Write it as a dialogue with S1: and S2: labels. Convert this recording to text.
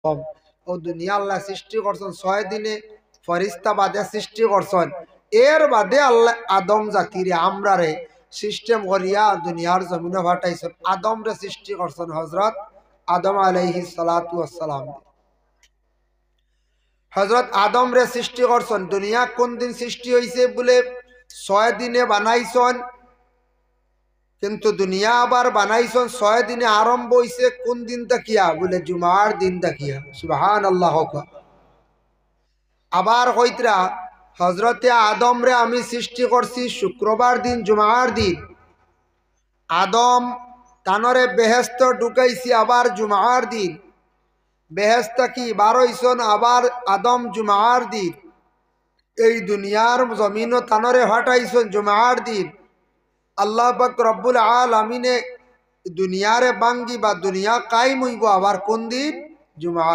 S1: ও দুনিয়া আল্লাহ সৃষ্টি করছেন 6 দিনে, ফেরেশতা বাদে সৃষ্টি করছেন। এর বাদে আল্লাহ আদম জাতিরে আমরারে সিস্টেম করিয়া দুনিয়ার জমিনে পাঠাইছেন। আদম রে সৃষ্টি করছেন হযরত আদম আলাইহিস সালাতু ওয়াস সালাম। হযরত আদম রে সৃষ্টি করছেন। দুনিয়া কোন দিন সৃষ্টি হইছে বলে 6 দিনে বানাইছেন, কিন্তু দুনিয়া আবার বানাইছেন 6 দিনে। আরম্ভ হইছে কোন দিন তাকিয়া বলে জুমার দিন তাকিয়া। সুবহানাল্লাহ। আবার কইতরা হযরতে আদম রে আমি সৃষ্টি করছি শুক্রবার দিন, জুমার দিন। আদম তানরে বেহেশত ঢুকাইছি আবার জুমার দিন। বেহেশত কি বার হইছেন আবার আদম জুমার দিন। এই দুনিয়ার জমিন তানরে হটাইছেন জুমার দিন। আল্লাহ পাক রব্বুল আলামিনে দুনিয়ারে বাঙ্গি বা দুনিয়া কায়েম হইব আবার কোন দিন? জুমার